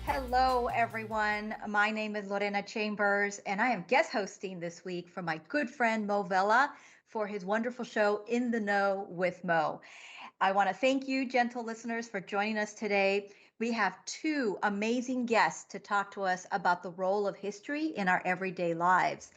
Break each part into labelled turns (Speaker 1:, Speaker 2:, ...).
Speaker 1: Hello, everyone. My name is Lorena Chambers, and I am guest hosting this week for my good friend Mo Vella for his wonderful show, In the Know with Mo. I want to thank you, gentle listeners, for joining us today. We have two amazing guests to talk to us about the role of history in our everyday lives.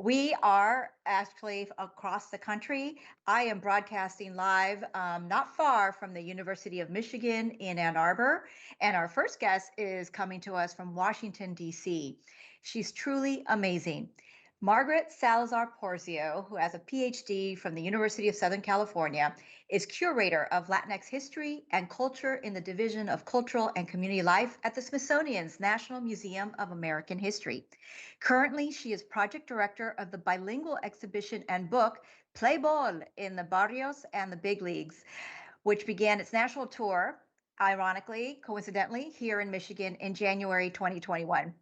Speaker 1: We are actually across the country. I am broadcasting live not far from the University of Michigan in Ann Arbor. And our first guest is coming to us from Washington, D.C. She's truly amazing. Margaret Salazar-Porzio, who has a PhD from the University of Southern California, is curator of Latinx history and culture in the Division of Cultural and Community Life at the Smithsonian's National Museum of American History. Currently, she is project director of the bilingual exhibition and book Pleibol in the Barrios and the Big Leagues, which began its national tour, ironically, coincidentally, here in Michigan in January 2021.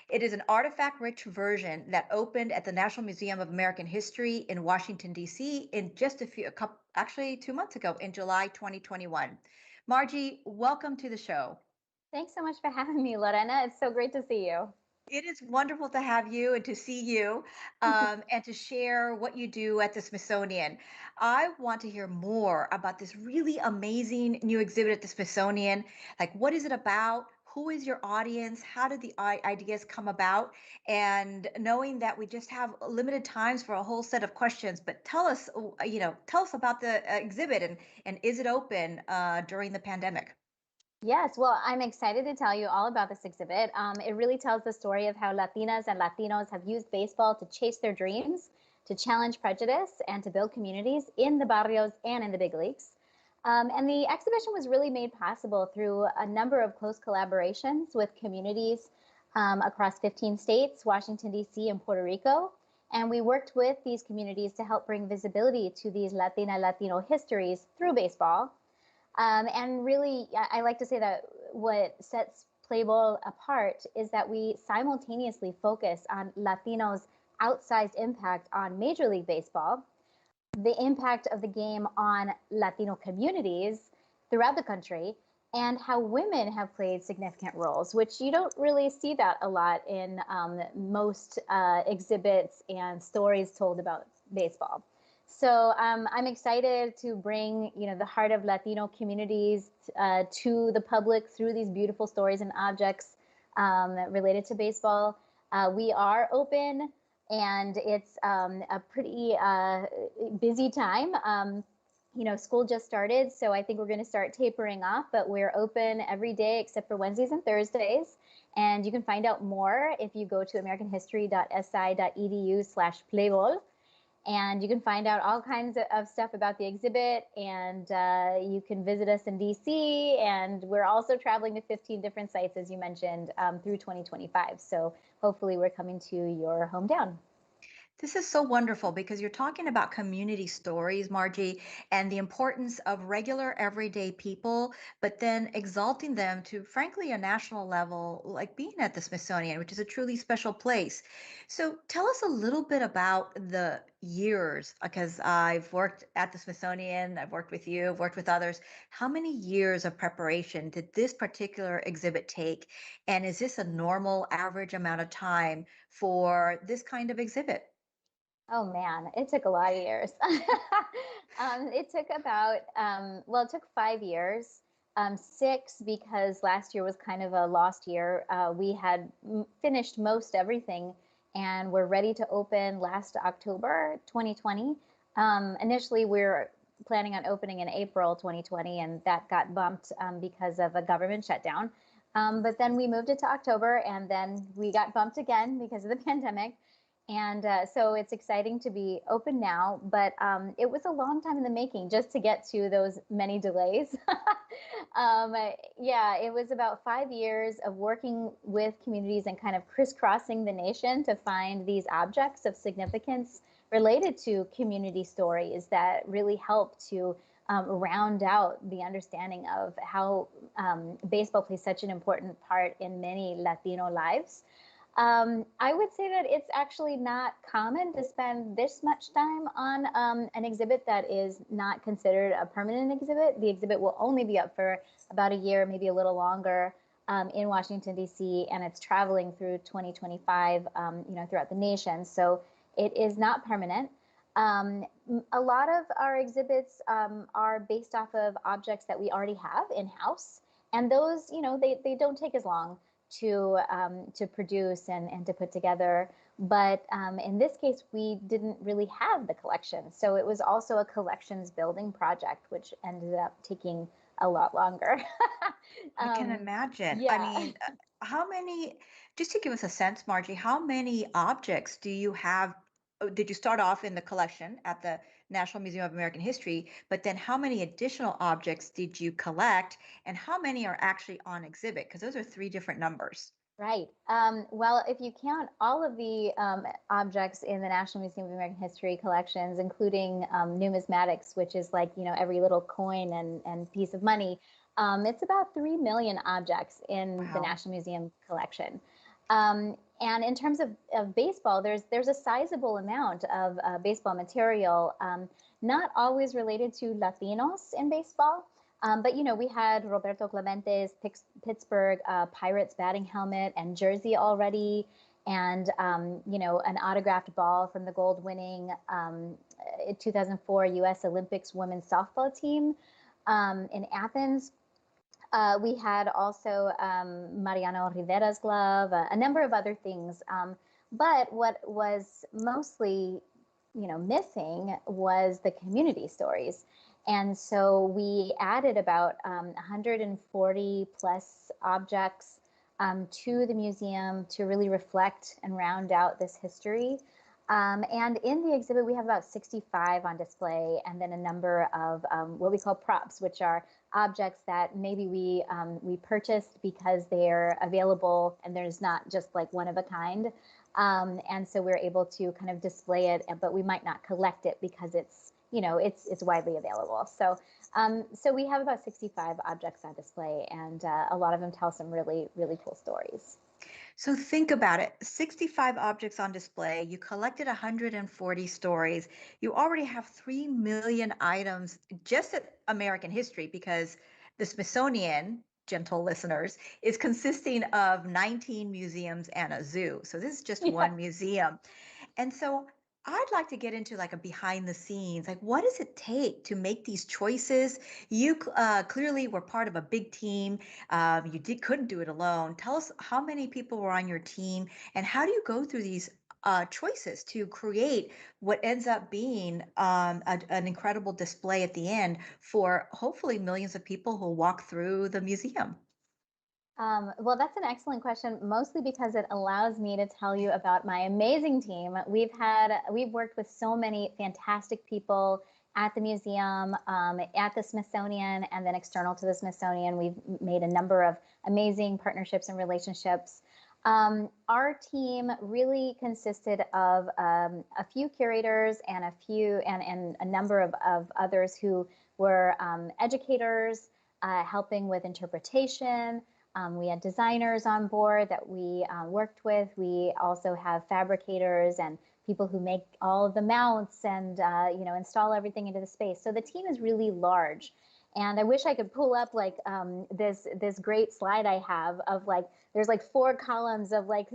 Speaker 1: It is an artifact-rich version that opened at the National Museum of American History in Washington, D.C. in just actually 2 months ago, in July 2021. Margie, welcome to the show.
Speaker 2: Thanks so much for having me, Lorena. It's so great to see you.
Speaker 1: It is wonderful to have you and to see you and to share what you do at the Smithsonian. I want to hear more about this really amazing new exhibit at the Smithsonian. Like, what is it about? Who is your audience? How did the ideas come about? And knowing that we just have limited times for a whole set of questions, but tell us about the exhibit and is it open during the pandemic?
Speaker 2: Yes, well, I'm excited to tell you all about this exhibit. It really tells the story of how Latinas and Latinos have used baseball to chase their dreams, to challenge prejudice, and to build communities in the barrios and in the big leagues. And the exhibition was really made possible through a number of close collaborations with communities across 15 states, Washington, D.C., and Puerto Rico. And we worked with these communities to help bring visibility to these Latina Latino histories through baseball. And really, I like to say that what sets Pleibol apart is that we simultaneously focus on Latinos' outsized impact on Major League Baseball, the impact of the game on Latino communities throughout the country, and how women have played significant roles, which you don't really see that a lot in most exhibits and stories told about baseball. So I'm excited to bring, the heart of Latino communities to the public through these beautiful stories and objects related to baseball. We are open, and it's a pretty busy time. School just started, so I think we're going to start tapering off, but we're open every day except for Wednesdays and Thursdays. And you can find out more if you go to americanhistory.si.edu/Pleibol. And you can find out all kinds of stuff about the exhibit, and you can visit us in DC. And we're also traveling to 15 different sites, as you mentioned, through 2025. So hopefully we're coming to your hometown.
Speaker 1: This is so wonderful because you're talking about community stories, Margie, and the importance of regular everyday people, but then exalting them to, frankly, a national level, like being at the Smithsonian, which is a truly special place. So tell us a little bit about the years, because I've worked at the Smithsonian, I've worked with you, I've worked with others. How many years of preparation did this particular exhibit take? And is this a normal average amount of time for this kind of exhibit?
Speaker 2: Oh man, it took a lot of years. It took about, it took 5 years, six because last year was kind of a lost year. We had finished most everything and we're ready to open last October 2020. Initially, we were planning on opening in April 2020, and that got bumped because of a government shutdown. But then we moved it to October, and then we got bumped again because of the pandemic. And so it's exciting to be open now, but it was a long time in the making just to get to those many delays. Yeah, it was about 5 years of working with communities and kind of crisscrossing the nation to find these objects of significance related to community stories that really help to round out the understanding of how baseball plays such an important part in many Latino lives. I would say that it's actually not common to spend this much time on an exhibit that is not considered a permanent exhibit. The exhibit will only be up for about a year, maybe a little longer. in Washington, D.C., and it's traveling through 2025, throughout the nation. So it is not permanent. A lot of our exhibits are based off of objects that we already have in-house. And those, they don't take as long to produce and to put together. But in this case, we didn't really have the collection. So it was also a collections building project, which ended up taking a lot longer.
Speaker 1: I can imagine. I
Speaker 2: Yeah.
Speaker 1: mean, how many, just to give us a sense, Margie, how many objects do you have? Did you start off in the collection at the National Museum of American History, but then how many additional objects did you collect and how many are actually on exhibit? Because those are three different numbers.
Speaker 2: Right. Well, if you count all of the objects in the National Museum of American History collections, including numismatics, which is like, every little coin and piece of money, it's about 3 million objects in the
Speaker 1: Wow.
Speaker 2: National Museum collection. And in terms of baseball, there's a sizable amount of baseball material, not always related to Latinos in baseball. But we had Roberto Clemente's Pittsburgh Pirates batting helmet and jersey already, and an autographed ball from the gold-winning 2004 U.S. Olympics women's softball team in Athens. We had also Mariano Rivera's glove, a number of other things. But what was mostly, missing was the community stories. And so we added about 140 plus objects to the museum to really reflect and round out this history. And in the exhibit, we have about 65 on display, and then a number of what we call props, which are objects that maybe we purchased because they're available and there's not just like one of a kind. And so we're able to kind of display it, but we might not collect it because it's widely available. So we have about 65 objects on display, and a lot of them tell some really, really cool stories.
Speaker 1: So think about it, 65 objects on display, you collected 140 stories, you already have 3 million items just at American history because the Smithsonian, gentle listeners, is consisting of 19 museums and a zoo. So this is just
Speaker 2: Yeah.
Speaker 1: one museum. And so I'd like to get into like a behind the scenes, like what does it take to make these choices? You clearly were part of a big team. Couldn't do it alone. Tell us how many people were on your team and how do you go through these choices to create what ends up being an incredible display at the end for hopefully millions of people who walk through the museum.
Speaker 2: Well, that's an excellent question, mostly because it allows me to tell you about my amazing team. We've worked with so many fantastic people at the museum, at the Smithsonian, and then external to the Smithsonian. We've made a number of amazing partnerships and relationships. Our team really consisted of a few curators and a number of others who were educators, helping with interpretation. We had designers on board that we worked with. We also have fabricators and people who make all of the mounts and install everything into the space. So the team is really large. And I wish I could pull up like this great slide I have of like there's like 4 columns of like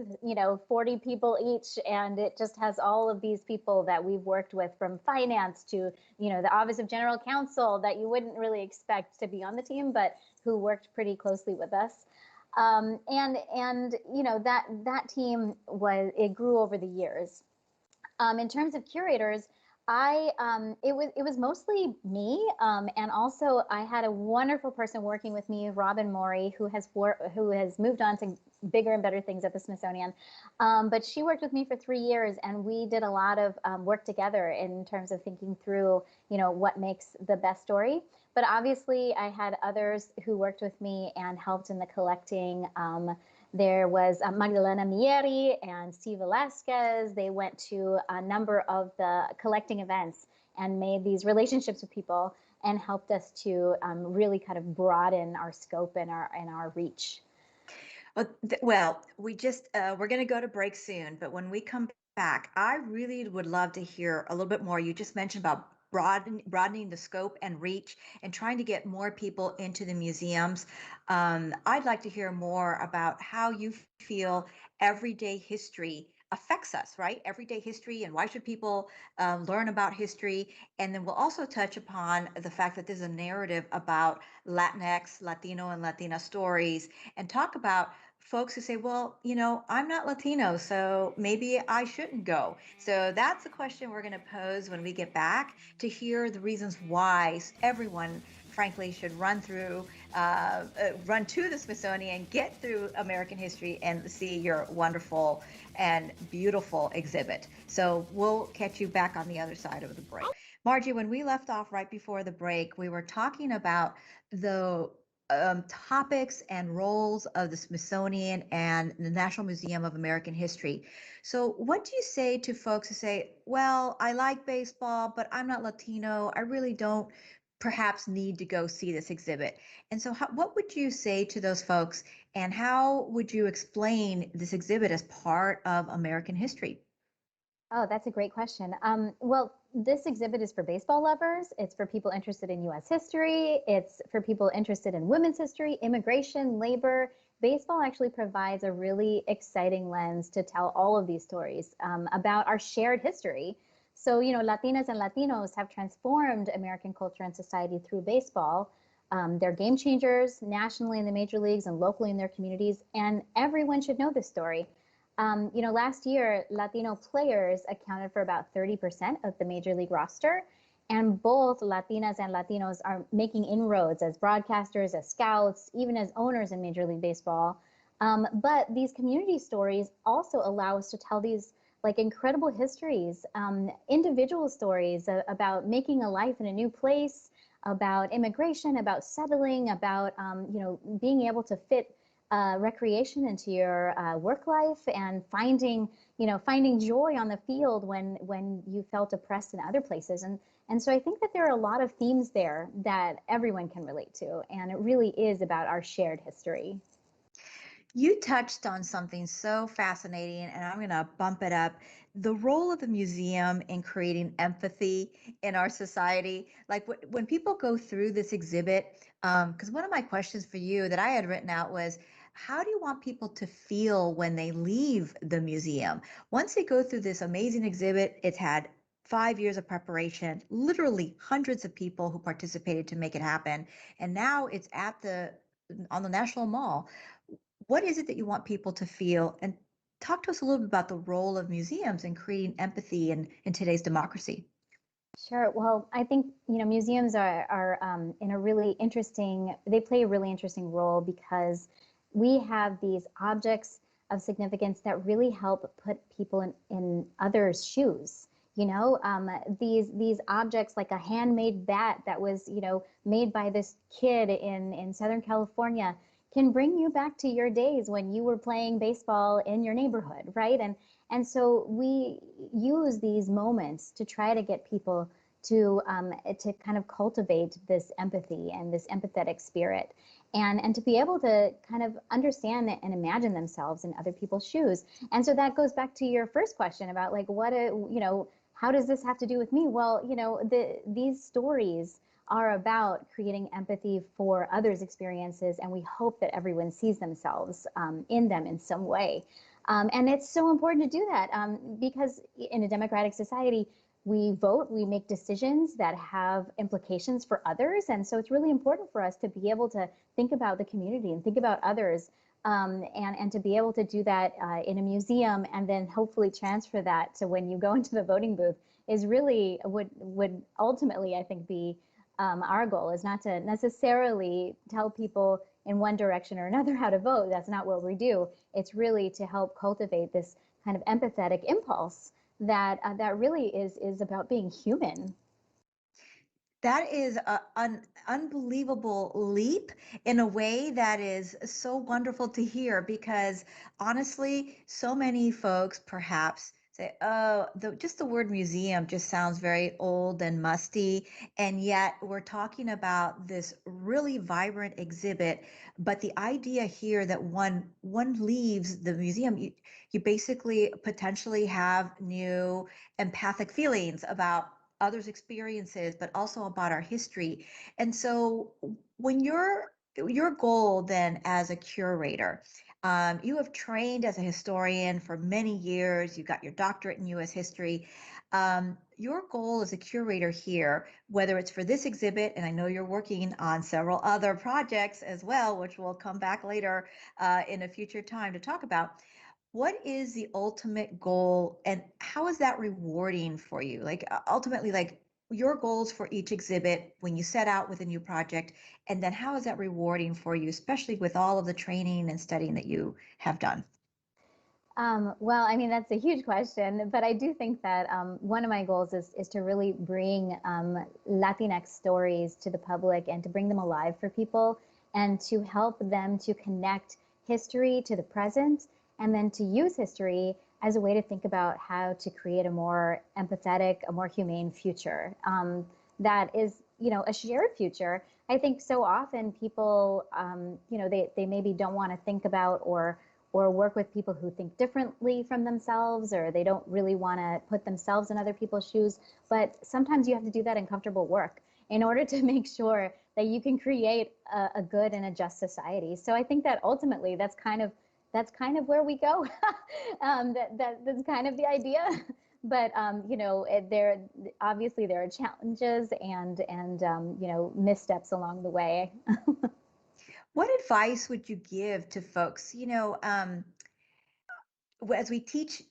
Speaker 2: 40 people each, and it just has all of these people that we've worked with, from finance to the Office of General Counsel, that you wouldn't really expect to be on the team, but who worked pretty closely with us. And that team it grew over the years. In terms of curators, it was mostly me, and also I had a wonderful person working with me, Robin Morey, who has moved on to bigger and better things at the Smithsonian. But she worked with me for 3 years, and we did a lot of work together in terms of thinking through, what makes the best story. But obviously, I had others who worked with me and helped in the collecting. There was Magdalena Mieri and Steve Velasquez. They went to a number of the collecting events and made these relationships with people and helped us to really kind of broaden our scope and our reach.
Speaker 1: Well, we're going to go to break soon, but when we come back, I really would love to hear a little bit more. You just mentioned about broadening the scope and reach and trying to get more people into the museums. I'd like to hear more about how you feel everyday history affects us, right? Everyday history, and why should people learn about history? And then we'll also touch upon the fact that there's a narrative about Latinx, Latino, and Latina stories, and talk about folks who say, well, I'm not Latino, so maybe I shouldn't go. So that's the question we're going to pose when we get back, to hear the reasons why everyone, frankly, should run to the Smithsonian, get through American history, and see your wonderful and beautiful exhibit. So we'll catch you back on the other side of the break. Margie, when we left off right before the break, we were talking about the topics and roles of the Smithsonian and the National Museum of American History. So, what do you say to folks who say, well, I like baseball, but I'm not Latino. I really don't perhaps need to go see this exhibit? And so, what would you say to those folks, and how would you explain this exhibit as part of American history?
Speaker 2: Oh, that's a great question. Well, this exhibit is for baseball lovers. It's for people interested in U.S. history. It's for people interested in women's history, immigration, labor. Baseball actually provides a really exciting lens to tell all of these stories about our shared history. So, Latinas and Latinos have transformed American culture and society through baseball. They're game changers nationally in the major leagues and locally in their communities, and everyone should know this story. Last year, Latino players accounted for about 30% of the major league roster. And both Latinas and Latinos are making inroads as broadcasters, as scouts, even as owners in Major League Baseball. But these community stories also allow us to tell these incredible histories, individual stories about making a life in a new place, about immigration, about settling, about being able to fit recreation into your work life, and finding joy on the field when you felt oppressed in other places. And so I think that there are a lot of themes there that everyone can relate to, and it really is about our shared history.
Speaker 1: You touched on something so fascinating, and I'm going to bump it up. The role of the museum in creating empathy in our society. Like when people go through this exhibit, because one of my questions for you that I had written out was, how do you want people to feel when they leave the museum? Once they go through this amazing exhibit, it's had 5 years of preparation, literally hundreds of people who participated to make it happen. And now it's on the National Mall. What is it that you want people to feel? And talk to us a little bit about the role of museums in creating empathy in today's democracy.
Speaker 2: Sure. Well, I think museums are in a really interesting. They play a really interesting role because we have these objects of significance that really help put people in others' shoes. These objects, like a handmade bat that was made by this kid in Southern California, can bring you back to your days when you were playing baseball in your neighborhood, right? And so we use these moments to try to get people to kind of cultivate this empathy and this empathetic spirit, and to be able to kind of understand and imagine themselves in other people's shoes. And so that goes back to your first question about how does this have to do with me? Well, these stories are about creating empathy for others' experiences, and we hope that everyone sees themselves in them in some way. And it's so important to do that because in a democratic society, we vote, we make decisions that have implications for others. And so it's really important for us to be able to think about the community and think about others, and to be able to do that in a museum, and then hopefully transfer that to when you go into the voting booth, is really would ultimately, I think, be our goal, is not to necessarily tell people in one direction or another how to vote. That's not what we do. It's really to help cultivate this kind of empathetic impulse that really is about being human.
Speaker 1: That is an unbelievable leap in a way that is so wonderful to hear, because honestly, so many folks perhaps say, oh, just the word museum just sounds very old and musty. And yet we're talking about this really vibrant exhibit. But the idea here that one leaves the museum, you basically potentially have new empathic feelings about others' experiences, but also about our history. And so when your goal then as a curator, you have trained as a historian for many years. You got your doctorate in U.S. history. Your goal as a curator here, whether it's for this exhibit, and I know you're working on several other projects as well, which we'll come back later in a future time to talk about. What is the ultimate goal, and how is that rewarding for you? Like ultimately, like your goals for each exhibit when you set out with a new project, and then how is that rewarding for you, especially with all of the training and studying that you have done?
Speaker 2: Well, I mean, that's a huge question, but I do think that one of my goals is to really bring Latinx stories to the public and to bring them alive for people and to help them to connect history to the present and then to use history as a way to think about how to create a more empathetic, a more humane future that is, a shared future. I think so often people, they maybe don't want to think about or work with people who think differently from themselves, or they don't really want to put themselves in other people's shoes. But sometimes you have to do that uncomfortable work in order to make sure that you can create a good and a just society. So I think that ultimately that's kind of where we go. That's kind of the idea. But there obviously there are challenges and missteps along the way.
Speaker 1: What advice would you give to folks, as we teach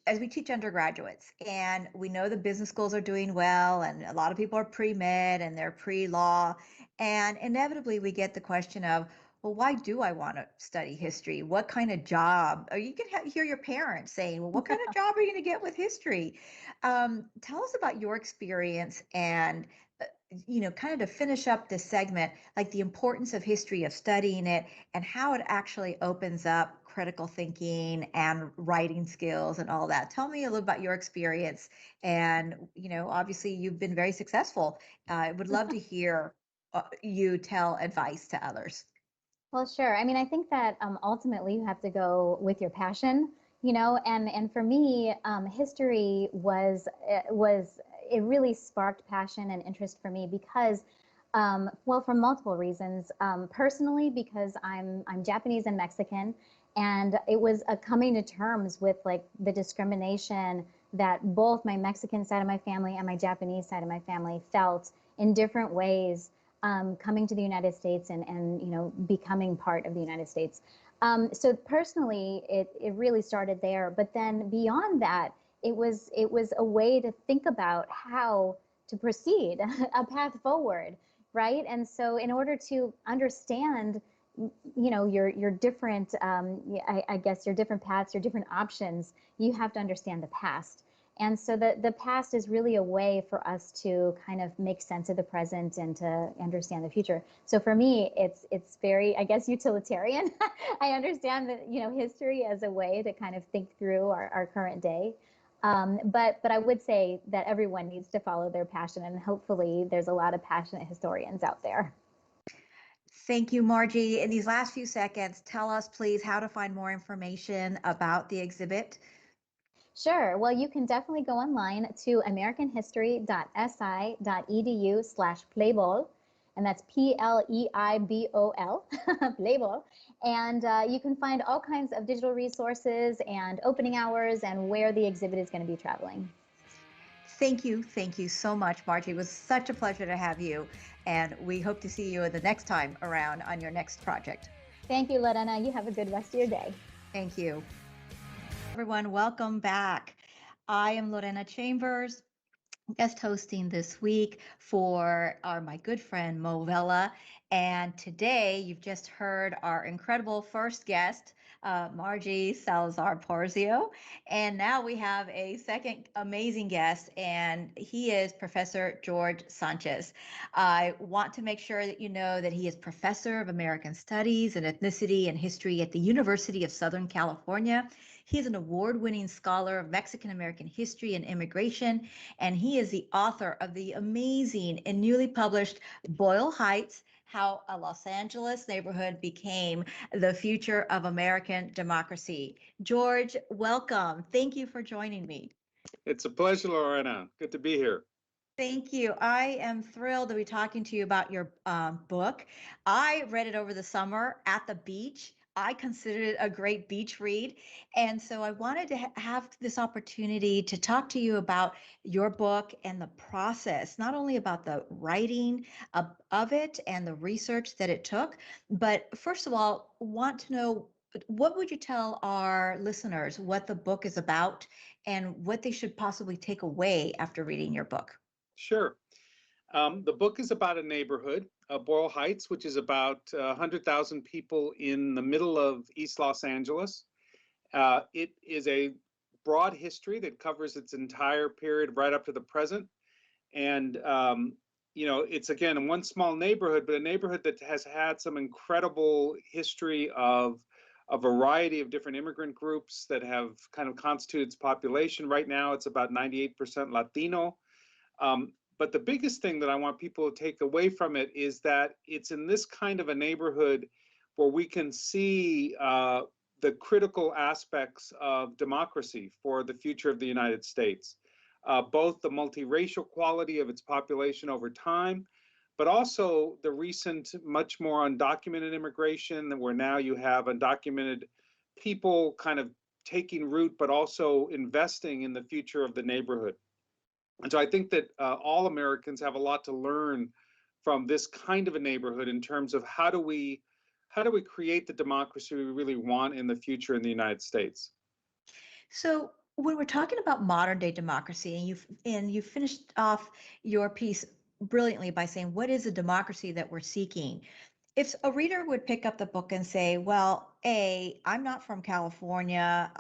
Speaker 1: undergraduates, and we know the business schools are doing well, and a lot of people are pre-med and they're pre-law, and inevitably we get the question of, well, why do I want to study history? What kind of job? Or you can hear your parents saying, well, what kind of job are you going to get with history? Tell us about your experience and kind of to finish up this segment, like the importance of history, of studying it, and how it actually opens up critical thinking and writing skills and all that. Tell me a little about your experience. And, obviously you've been very successful. I would love to hear you tell advice to others.
Speaker 2: Well, sure. I mean, I think that ultimately you have to go with your passion, and for me, history was it really sparked passion and interest for me because, well, for multiple reasons. Personally, because I'm Japanese and Mexican, and it was a coming to terms with like the discrimination that both my Mexican side of my family and my Japanese side of my family felt in different ways coming to the United States and becoming part of the United States. So personally, it really started there. But then beyond that, it was a way to think about how to proceed, a path forward, right? And so in order to understand, your different, I guess your different paths, your different options, you have to understand the past. And so the past is really a way for us to kind of make sense of the present and to understand the future. So for me, it's very, I guess, utilitarian. I understand that, history as a way to kind of think through our current day. But I would say that everyone needs to follow their passion, and hopefully there's a lot of passionate historians out there.
Speaker 1: Thank you, Margie. In these last few seconds, tell us, please, how to find more information about the exhibit.
Speaker 2: Sure. Well, you can definitely go online to americanhistory.si.edu/Pleibol, and that's Pleibol, Pleibol. And you can find all kinds of digital resources and opening hours and where the exhibit is going to be traveling.
Speaker 1: Thank you. Thank you so much, Margie. It was such a pleasure to have you. And we hope to see you the next time around on your next project.
Speaker 2: Thank you, Lorena. You have a good rest of your day.
Speaker 1: Thank you. Everyone, welcome back. I am Lorena Chambers, guest hosting this week for my good friend Mo Vela. And today you've just heard our incredible first guest, Margie Salazar-Porzio. And now we have a second amazing guest, and he is Professor George Sanchez. I want to make sure that you know that he is Professor of American Studies and Ethnicity and History at the University of Southern California. He is an award-winning scholar of Mexican American history and immigration, and he is the author of the amazing and newly published Boyle Heights: How a Los Angeles Neighborhood Became the Future of American Democracy. George, welcome. Thank you for joining me.
Speaker 3: It's a pleasure, Lorena. Good to be here.
Speaker 1: Thank you. I am thrilled to be talking to you about your book. I read it over the summer at the beach. I considered it a great beach read. And so I wanted to have this opportunity to talk to you about your book and the process, not only about the writing of it and the research that it took, but first of all, want to know what would you tell our listeners what the book is about and what they should possibly take away after reading your book?
Speaker 3: Sure. The book is about a neighborhood, Boyle Heights, which is about 100,000 people in the middle of East Los Angeles. It is a broad history that covers its entire period right up to the present. And, it's again in one small neighborhood, but a neighborhood that has had some incredible history of a variety of different immigrant groups that have kind of constituted its population. Right now, it's about 98% Latino. But the biggest thing that I want people to take away from it is that it's in this kind of a neighborhood where we can see the critical aspects of democracy for the future of the United States, both the multiracial quality of its population over time, but also the recent, much more undocumented immigration, where now you have undocumented people kind of taking root, but also investing in the future of the neighborhood. And so I think that all Americans have a lot to learn from this kind of a neighborhood in terms of how do we create the democracy we really want in the future in the United States.
Speaker 1: So when we're talking about modern day democracy, and you finished off your piece brilliantly by saying, what is a democracy that we're seeking? If a reader would pick up the book and say, well, I'm not from California,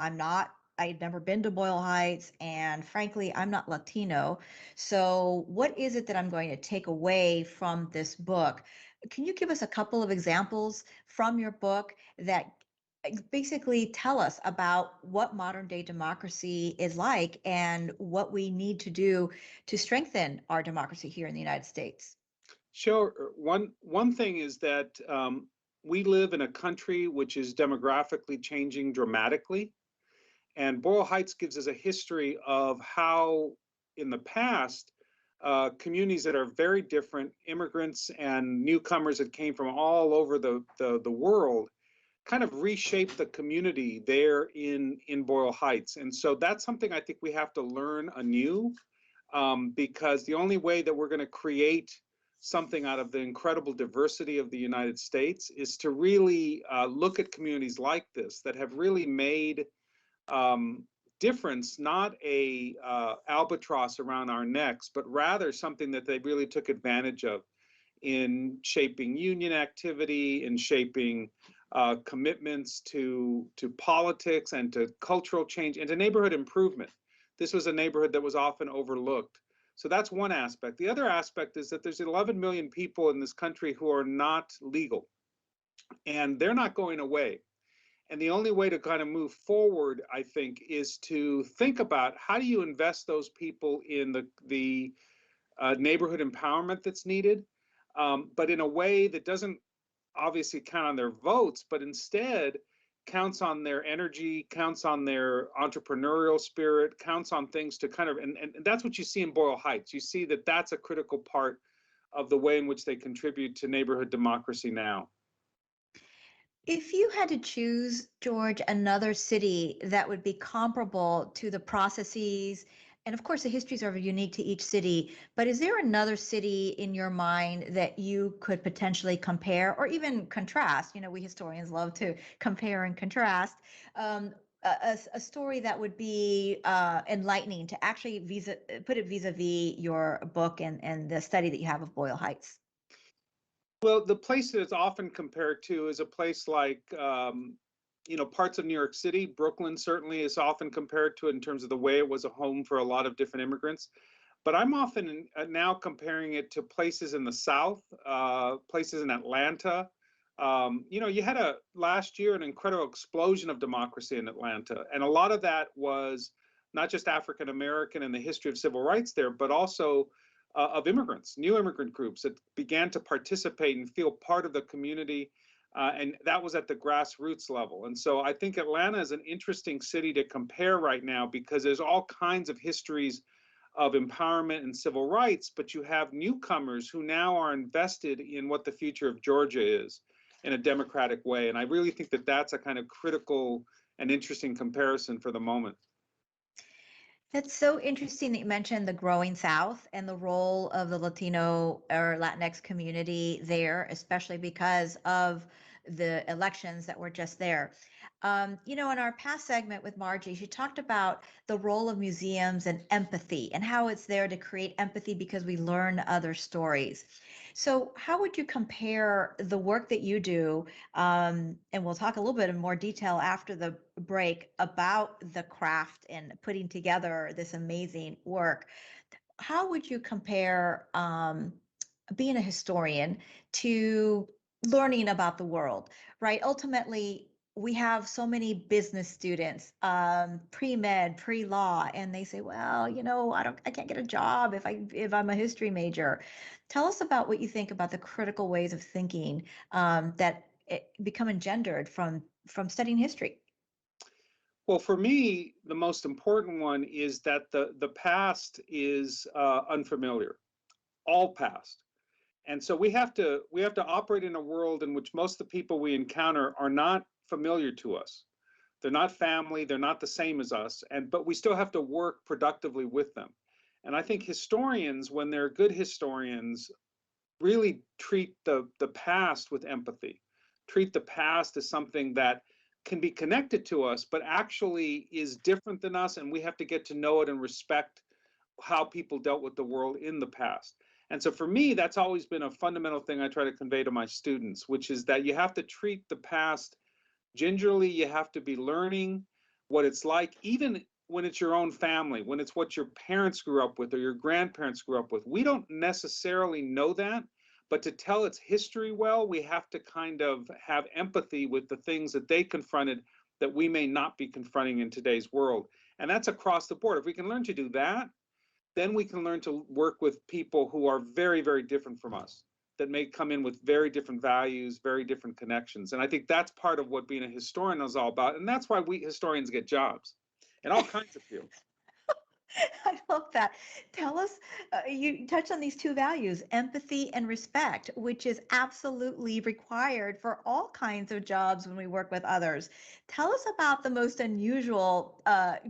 Speaker 1: I've never been to Boyle Heights, and frankly, I'm not Latino. So what is it that I'm going to take away from this book? Can you give us a couple of examples from your book that basically tell us about what modern day democracy is like and what we need to do to strengthen our democracy here in the United States?
Speaker 3: Sure. One thing is that we live in a country which is demographically changing dramatically. And Boyle Heights gives us a history of how, in the past, communities that are very different, immigrants and newcomers that came from all over the world, kind of reshaped the community there in Boyle Heights. And so that's something I think we have to learn anew, because the only way that we're going to create something out of the incredible diversity of the United States is to really look at communities like this that have really made difference, not a albatross around our necks, but rather something that they really took advantage of in shaping union activity, in shaping commitments to politics and to cultural change and to neighborhood improvement. This was a neighborhood that was often overlooked. So that's one aspect. The other aspect is that there's 11 million people in this country who are not legal, and they're not going away. And the only way to kind of move forward, I think, is to think about how do you invest those people in the neighborhood empowerment that's needed, but in a way that doesn't obviously count on their votes, but instead counts on their energy, counts on their entrepreneurial spirit, counts on things to kind of, and that's what you see in Boyle Heights. You see that that's a critical part of the way in which they contribute to neighborhood democracy now.
Speaker 1: If you had to choose, George, another city that would be comparable to the processes, and of course the histories are unique to each city, but is there another city in your mind that you could potentially compare or even contrast? You know, we historians love to compare and contrast. A story that would be enlightening to actually put it vis-a-vis your book and the study that you have of Boyle Heights.
Speaker 3: Well, the place that it's often compared to is a place like, parts of New York City. Brooklyn certainly is often compared to it in terms of the way it was a home for a lot of different immigrants. But I'm often now comparing it to places in the South, places in Atlanta. You had last year an incredible explosion of democracy in Atlanta. And a lot of that was not just African American and the history of civil rights there, but also of immigrants, new immigrant groups that began to participate and feel part of the community. And that was at the grassroots level. And so I think Atlanta is an interesting city to compare right now because there's all kinds of histories of empowerment and civil rights, but you have newcomers who now are invested in what the future of Georgia is in a democratic way. And I really think that that's a kind of critical and interesting comparison for the moment.
Speaker 1: That's so interesting that you mentioned the growing South and the role of the Latino or Latinx community there, especially because of the elections that were just there. In our past segment with Margie, she talked about the role of museums and empathy and how it's there to create empathy because we learn other stories. So, how would you compare the work that you do? And we'll talk a little bit in more detail after the break about the craft and putting together this amazing work. How would you compare being a historian to learning about the world, right? Ultimately, we have so many business students, pre-med, pre-law, and they say, well, I can't get a job if I'm a history major. Tell us about what you think about the critical ways of thinking that become engendered from studying history.
Speaker 3: Well, for me, the most important one is that the past is unfamiliar, all past. And so we have to operate in a world in which most of the people we encounter are not familiar to us. They're not family, they're not the same as us, but we still have to work productively with them. And I think historians, when they're good historians, really treat the past with empathy, treat the past as something that can be connected to us, but actually is different than us, and we have to get to know it and respect how people dealt with the world in the past. And so for me, that's always been a fundamental thing I try to convey to my students, which is that you have to treat the past gingerly. You have to be learning what it's like, even when it's your own family, when it's what your parents grew up with or your grandparents grew up with. We don't necessarily know that, but to tell its history well, we have to kind of have empathy with the things that they confronted that we may not be confronting in today's world. And that's across the board. If we can learn to do that, then we can learn to work with people who are very, very different from us, that may come in with very different values, very different connections. And I think that's part of what being a historian is all about. And that's why we historians get jobs in all kinds of fields.
Speaker 1: I love that. Tell us, you touched on these two values, empathy and respect, which is absolutely required for all kinds of jobs when we work with others. Tell us about the most unusual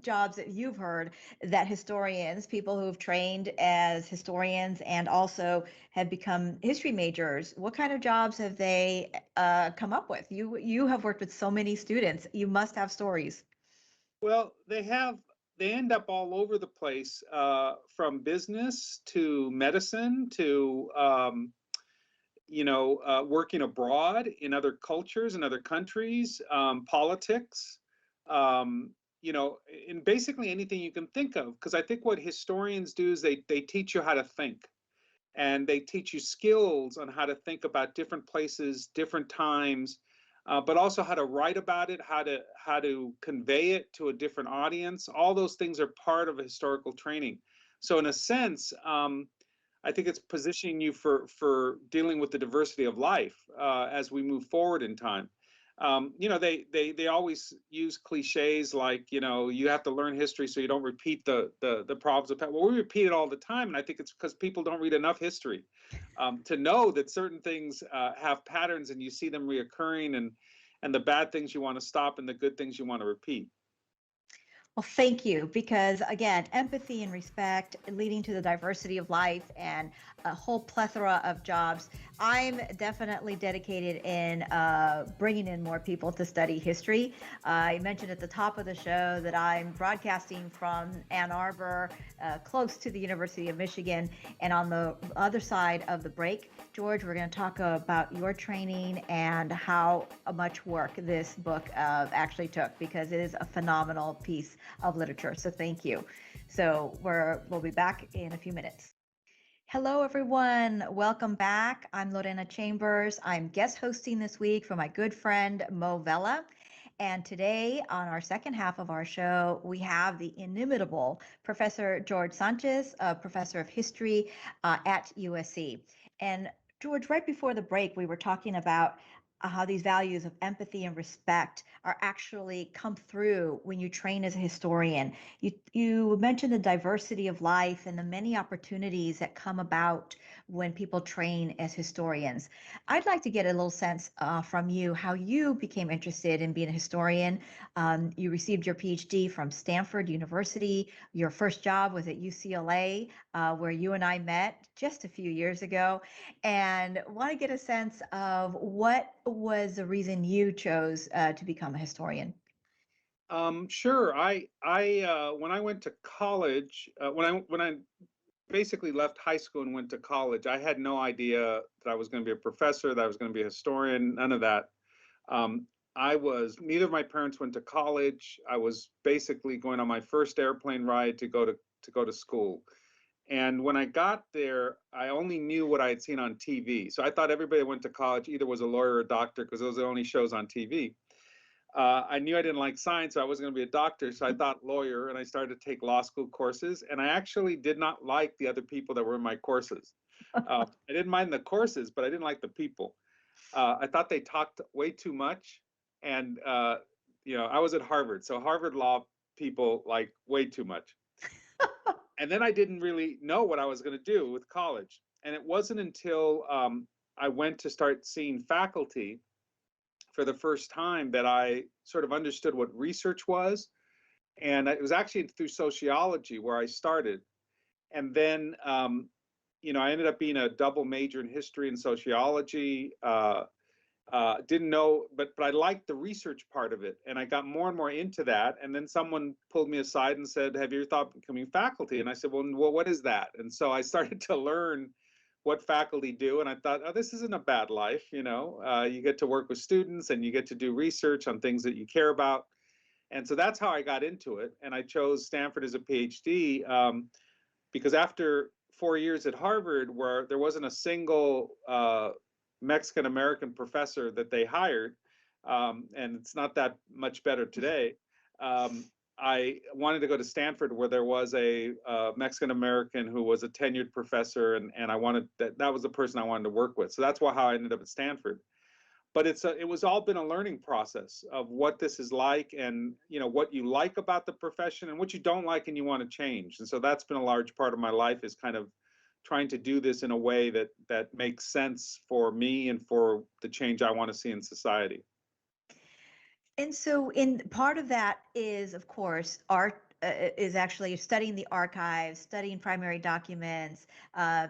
Speaker 1: jobs that you've heard that historians, people who've trained as historians and also have become history majors, what kind of jobs have they come up with? You have worked with so many students. You must have stories.
Speaker 3: Well, they end up all over the place, from business to medicine to working abroad in other cultures and other countries, politics, in basically anything you can think of. Because I think what historians do is they teach you how to think, and they teach you skills on how to think about different places, different times, but also how to write about it, how to convey it to a different audience. All those things are part of a historical training. So in a sense, I think it's positioning you for dealing with the diversity of life as we move forward in time. They always use cliches like, you have to learn history so you don't repeat the problems of past. Well, we repeat it all the time, and I think it's because people don't read enough history to know that certain things have patterns, and you see them reoccurring, and the bad things you want to stop, and the good things you want to repeat.
Speaker 1: Well, thank you, because again, empathy and respect leading to the diversity of life and a whole plethora of jobs. I'm definitely dedicated in bringing in more people to study history. I mentioned at the top of the show that I'm broadcasting from Ann Arbor, close to the University of Michigan. And on the other side of the break, George, we're going to talk about your training and how much work this book actually took, because it is a phenomenal piece of literature. So thank you. So we'll be back in a few minutes. Hello, everyone. Welcome back. I'm Lorena Chambers. I'm guest hosting this week for my good friend, Mo Vella. And today, on our second half of our show, we have the inimitable Professor George Sanchez, a professor of history at USC. And George, right before the break, we were talking about how these values of empathy and respect are actually come through when you train as a historian. You mentioned the diversity of life and the many opportunities that come about when people train as historians. I'd like to get a little sense from you how you became interested in being a historian. You received your PhD from Stanford University. Your first job was at UCLA, where you and I met just a few years ago, and want to get a sense of what was the reason you chose to become a historian.
Speaker 3: Sure. When I went to college, when I basically left high school and went to college, I had no idea that I was going to be a professor, that I was going to be a historian, none of that. Um, Neither of my parents went to college. I was basically going on my first airplane ride to go to school. And when I got there, I only knew what I had seen on TV. So I thought everybody that went to college either was a lawyer or a doctor because those are the only shows on TV. I knew I didn't like science, so I wasn't going to be a doctor. So I thought lawyer, and I started to take law school courses. And I actually did not like the other people that were in my courses. I didn't mind the courses, but I didn't like the people. I thought they talked way too much. And, I was at Harvard. So Harvard law people like way too much. And then I didn't really know what I was going to do with college. And it wasn't until I went to start seeing faculty for the first time that I sort of understood what research was. And it was actually through sociology where I started. And then, I ended up being a double major in history and sociology. Didn't know, but I liked the research part of it, and I got more and more into that. And then someone pulled me aside and said, "Have you ever thought of becoming faculty?" And I said, "Well, what is that?" And so I started to learn what faculty do, and I thought, "Oh, this isn't a bad life, you get to work with students and you get to do research on things that you care about." And so that's how I got into it. And I chose Stanford as a PhD because after 4 years at Harvard, where there wasn't a single Mexican American professor that they hired, and it's not that much better today. I wanted to go to Stanford, where there was a Mexican American who was a tenured professor, and I wanted that was the person I wanted to work with. So that's how I ended up at Stanford. But it was all been a learning process of what this is like, and what you like about the profession and what you don't like and you want to change. And so that's been a large part of my life, is kind of trying to do this in a way that makes sense for me and for the change I want to see in society.
Speaker 1: And so, in part of that is, of course, art. Is actually studying the archives, studying primary documents,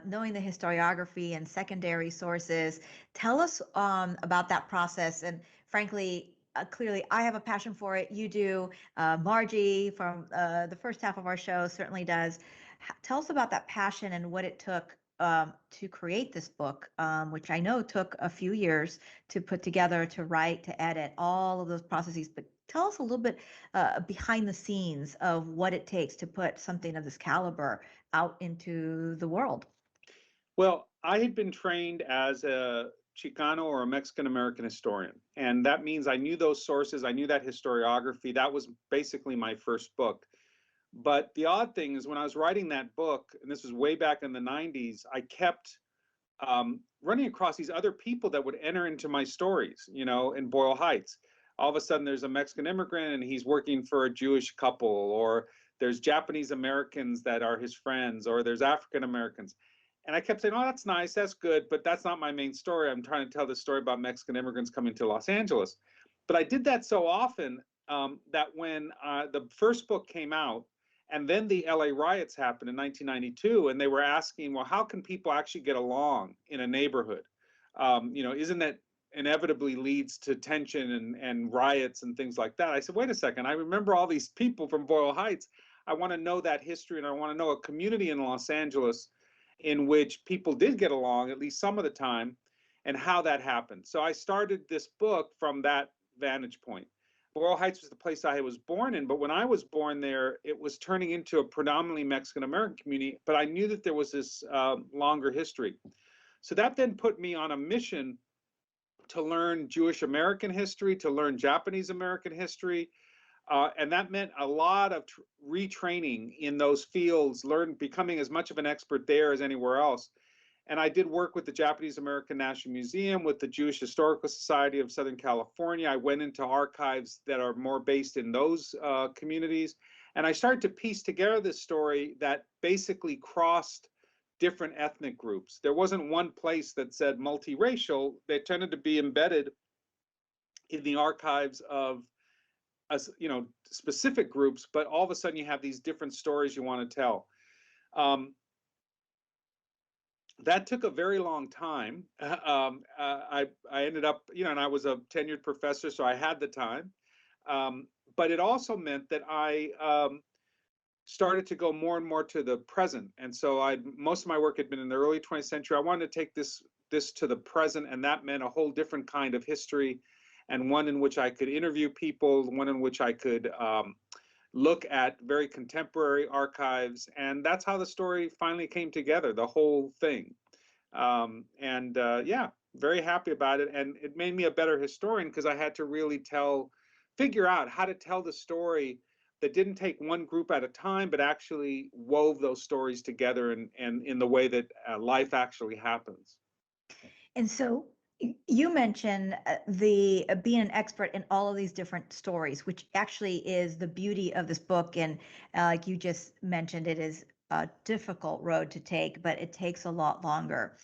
Speaker 1: knowing the historiography and secondary sources. Tell us about that process. And frankly, clearly, I have a passion for it. You do. Margie from the first half of our show certainly does. Tell us about that passion and what it took to create this book, which I know took a few years to put together, to write, to edit, all of those processes. But tell us a little bit behind the scenes of what it takes to put something of this caliber out into the world.
Speaker 3: Well, I had been trained as a Chicano or a Mexican American historian, and that means I knew those sources, I knew that historiography. That was basically my first book. But the odd thing is, when I was writing that book, and this was way back in the 90s, I kept running across these other people that would enter into my stories, in Boyle Heights. All of a sudden, there's a Mexican immigrant and he's working for a Jewish couple, or there's Japanese Americans that are his friends, or there's African Americans. And I kept saying, "Oh, that's nice, that's good, but that's not my main story. I'm trying to tell this story about Mexican immigrants coming to Los Angeles." But I did that so often that when the first book came out, and then the LA riots happened in 1992, and they were asking, well, how can people actually get along in a neighborhood? Isn't that inevitably leads to tension and riots and things like that? I said, wait a second, I remember all these people from Boyle Heights. I want to know that history, and I want to know a community in Los Angeles in which people did get along at least some of the time, and how that happened. So I started this book from that vantage point. Boyle Heights was the place I was born in, but when I was born there, it was turning into a predominantly Mexican American community, but I knew that there was this longer history. So that then put me on a mission to learn Jewish American history, to learn Japanese American history, and that meant a lot of retraining in those fields, becoming as much of an expert there as anywhere else. And I did work with the Japanese American National Museum, with the Jewish Historical Society of Southern California. I went into archives that are more based in those communities. And I started to piece together this story that basically crossed different ethnic groups. There wasn't one place that said multiracial. They tended to be embedded in the archives of, specific groups, but all of a sudden you have these different stories you want to tell. That took a very long time. I ended up, and I was a tenured professor, so I had the time. But it also meant that I started to go more and more to the present. And so most of my work had been in the early 20th century. I wanted to take this to the present, and that meant a whole different kind of history, and one in which I could interview people, one in which I could look at very contemporary archives. And that's how the story finally came together, the whole thing. Yeah, very happy about it. And it made me a better historian because I had to really figure out how to tell the story that didn't take one group at a time, but actually wove those stories together and in the way that life actually happens.
Speaker 1: And so you mentioned the being an expert in all of these different stories, which actually is the beauty of this book. And like you just mentioned, it is a difficult road to take, but it takes a lot longer.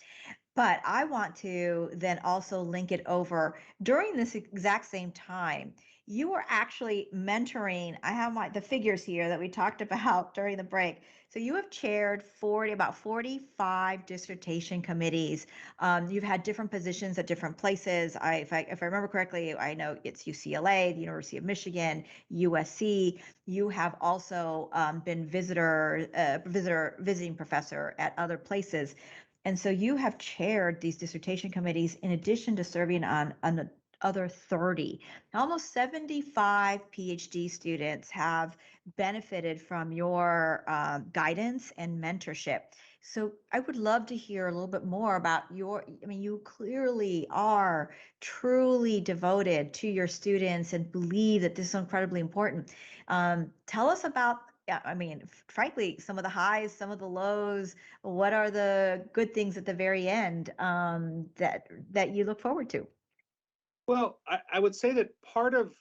Speaker 1: But I want to then also link it over during this exact same time. You were actually mentoring. I have the figures here that we talked about during the break. So you have chaired about 45 dissertation committees. You've had different positions at different places. If I remember correctly, I know it's UCLA, the University of Michigan, USC. You have also been visiting professor at other places. And so you have chaired these dissertation committees in addition to serving on other 30. Almost 75 PhD students have benefited from your guidance and mentorship. So I would love to hear a little bit more about you clearly are truly devoted to your students and believe that this is incredibly important. Tell us about, frankly, some of the highs, some of the lows. What are the good things at the very end that you look forward to?
Speaker 3: Well, I would say that part of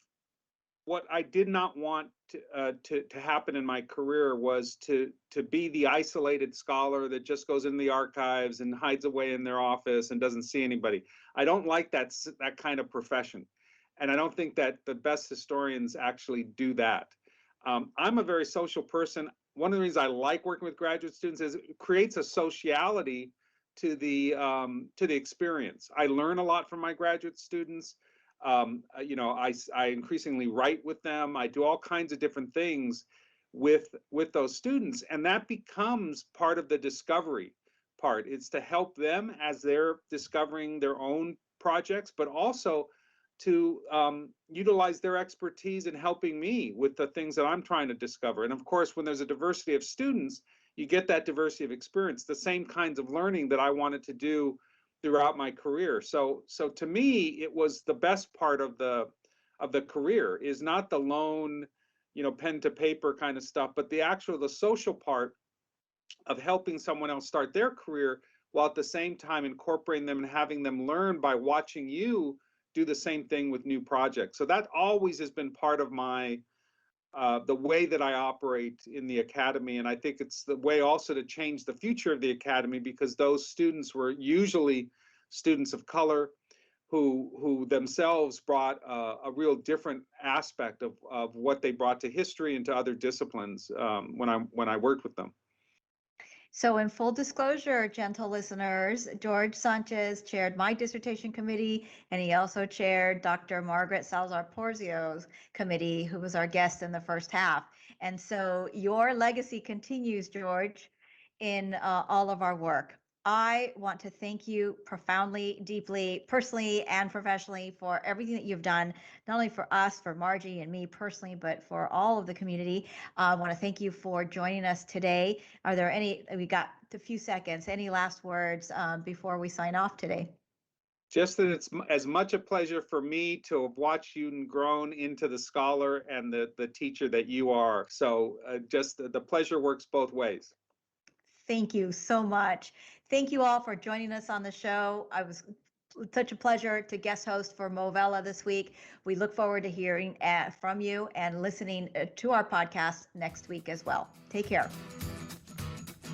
Speaker 3: what I did not want to happen in my career was to be the isolated scholar that just goes in the archives and hides away in their office and doesn't see anybody. I don't like that kind of profession, and I don't think that the best historians actually do that. I'm a very social person. One of the reasons I like working with graduate students is it creates a sociality to the experience. I learn a lot from my graduate students. I increasingly write with them. I do all kinds of different things with those students, and that becomes part of the discovery part. It's to help them as they're discovering their own projects, but also to utilize their expertise in helping me with the things that I'm trying to discover. And of course, when there's a diversity of students, you get that diversity of experience, the same kinds of learning that I wanted to do throughout my career. So to me, it was the best part of the career is not the lone, pen to paper kind of stuff, but the social part of helping someone else start their career while at the same time incorporating them and having them learn by watching you do the same thing with new projects. So that always has been part of my the way that I operate in the academy. And I think it's the way also to change the future of the academy, because those students were usually students of color who themselves brought a real different aspect of what they brought to history and to other disciplines when I worked with them.
Speaker 1: So in full disclosure, gentle listeners, George Sanchez chaired my dissertation committee, and he also chaired Dr. Margaret Salazar-Porzio's committee, who was our guest in the first half. And so your legacy continues, George, in all of our work. I want to thank you profoundly, deeply, personally, and professionally for everything that you've done, not only for us, for Margie and me personally, but for all of the community. I want to thank you for joining us today. Are there we got a few seconds, any last words before we sign off today?
Speaker 3: Just that it's as much a pleasure for me to have watched you grown into the scholar and the teacher that you are. So just the pleasure works both ways.
Speaker 1: Thank you so much. Thank you all for joining us on the show. I was such a pleasure to guest host for Movella this week. We look forward to hearing from you and listening to our podcast next week as well. Take care.